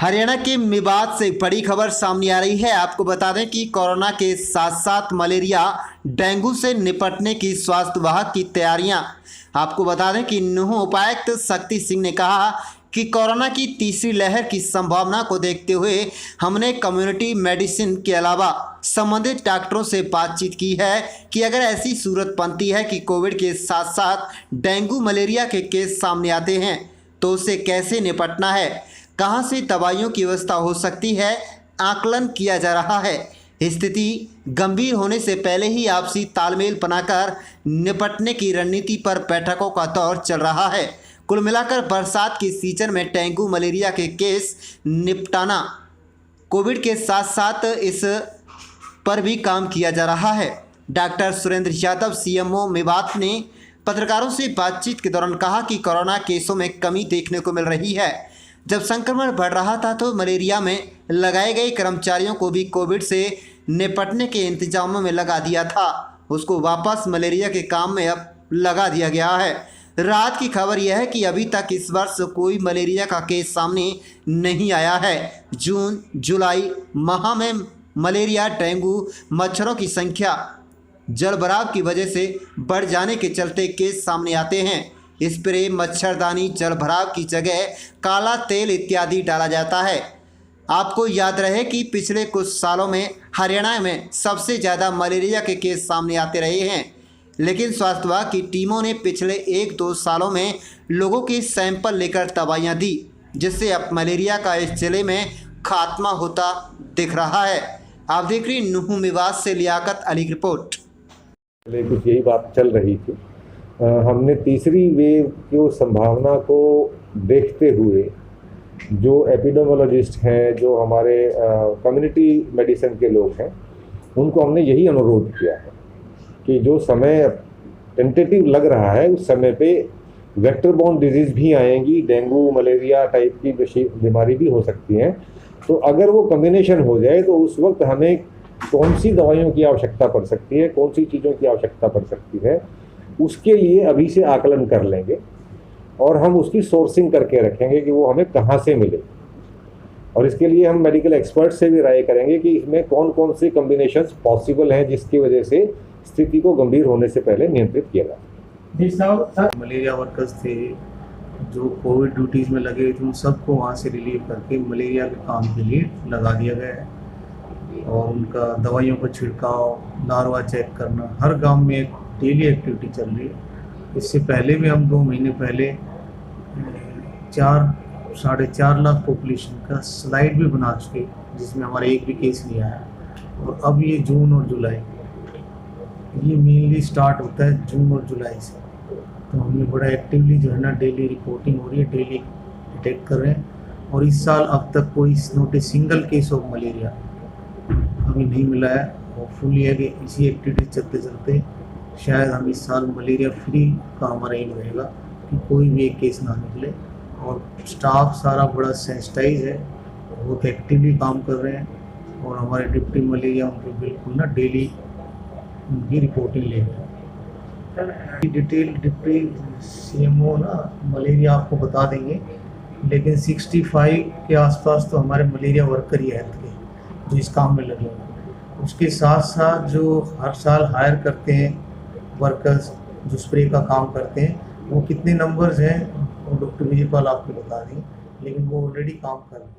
हरियाणा के मेवात से बड़ी खबर सामने आ रही है। आपको बता दें कि कोरोना के साथ साथ मलेरिया डेंगू से निपटने की स्वास्थ्य विभाग की तैयारियां। आपको बता दें कि नुह उपायुक्त शक्ति सिंह ने कहा कि कोरोना की तीसरी लहर की संभावना को देखते हुए हमने कम्युनिटी मेडिसिन के अलावा संबंधित डॉक्टरों से बातचीत की है कि अगर ऐसी सूरत बनती है कि कोविड के साथ साथ डेंगू मलेरिया के केस सामने आते हैं तो उससे कैसे निपटना है, कहां से दवाइयों की व्यवस्था हो सकती है, आकलन किया जा रहा है। स्थिति गंभीर होने से पहले ही आपसी तालमेल बनाकर निपटने की रणनीति पर बैठकों का दौर चल रहा है। कुल मिलाकर बरसात के सीजन में डेंगू मलेरिया के केस निपटाना, कोविड के साथ साथ इस पर भी काम किया जा रहा है। डॉक्टर सुरेंद्र यादव सीएमओ मेवात ने पत्रकारों से बातचीत के दौरान कहा कि कोरोना केसों में कमी देखने को मिल रही है। जब संक्रमण बढ़ रहा था तो मलेरिया में लगाए गए कर्मचारियों को भी कोविड से निपटने के इंतजामों में लगा दिया था, उसको वापस मलेरिया के काम में अब लगा दिया गया है। रात की खबर यह है कि अभी तक इस वर्ष कोई मलेरिया का केस सामने नहीं आया है। जून जुलाई माह में मलेरिया डेंगू मच्छरों की संख्या जलभराव की वजह से बढ़ जाने के चलते केस सामने आते हैं। स्प्रे, मच्छरदानी, जलभराव की जगह काला तेल इत्यादि डाला जाता है। आपको याद रहे कि पिछले कुछ सालों में हरियाणा में सबसे ज़्यादा मलेरिया के केस सामने आते रहे हैं, लेकिन स्वास्थ्य विभाग की टीमों ने पिछले 1-2 सालों में लोगों के सैंपल लेकर दवाइयाँ दी, जिससे अब मलेरिया का इस जिले में खात्मा होता दिख रहा है। आप देख रहे नुह मेवात से लियाकत अली की रिपोर्ट। कुछ यही बात चल रही थी। हमने तीसरी वेव की संभावना को देखते हुए जो एपिडेमियोलॉजिस्ट हैं, जो हमारे कम्युनिटी मेडिसिन के लोग हैं, उनको हमने यही अनुरोध किया है कि जो समय टेंटेटिव लग रहा है उस समय पे वेक्टर बॉर्न डिजीज़ भी आएंगी, डेंगू मलेरिया टाइप की बीमारी भी हो सकती हैं। तो अगर वो कम्बिनेशन हो जाए तो उस वक्त हमें कौन सी दवाइयों की आवश्यकता पड़ सकती है, कौन सी चीज़ों की आवश्यकता पड़ सकती है, उसके लिए अभी से आकलन कर लेंगे और हम उसकी सोर्सिंग करके रखेंगे कि वो हमें कहाँ से मिले। और इसके लिए हम मेडिकल एक्सपर्ट से भी राय करेंगे कि इसमें कौन कौन से कॉम्बिनेशंस पॉसिबल हैं जिसकी वजह से स्थिति को गंभीर होने से पहले नियंत्रित किया जाए। मलेरिया वर्कर्स थे जो कोविड ड्यूटीज़ में लगे थे, उन सबको वहाँ से रिलीव करके मलेरिया के काम के लिए लगा दिया गया है और उनका दवाइयों का छिड़काव, लार्वा चेक करना, हर गांव में एक डेली एक्टिविटी चल रही है। इससे पहले भी हम 2 महीने पहले 4-4.5 लाख पॉपुलेशन का स्लाइड भी बना चुके, जिसमें हमारा एक भी केस नहीं आया। और अब ये जून और जुलाई, ये मेनली स्टार्ट होता है जून और जुलाई से, तो हमने बड़ा एक्टिवली जो है ना डेली रिपोर्टिंग हो रही है, डेली डिटेक्ट कर रहे हैं। और इस साल अब तक कोई not a single case of malaria अभी नहीं मिला है। होपफुली है कि इसी एक्टिविटी चलते चलते शायद हम इस साल मलेरिया फ्री का हमारा एम रहेगा कि कोई भी एक केस ना निकले। और स्टाफ सारा बड़ा सेंसिटाइज है, बहुत एक्टिवली काम कर रहे हैं और हमारे डिप्टी मलेरिया उनको बिल्कुल ना डेली उनकी रिपोर्टिंग ले रहे हैं। डिटेल डिप्टी सीएमओ ना मलेरिया आपको बता देंगे, लेकिन 65 के आसपास तो हमारे मलेरिया वर्कर ही हेल्थ के जो इस काम में लगे हैं। उसके साथ साथ जो हर साल हायर करते हैं वर्कर्स जो स्प्रे का काम करते हैं, वो कितने नंबर्स हैं वो डॉक्टर विजयपाल आपको बता देंगे, लेकिन वो ऑलरेडी काम कर रहे हैं।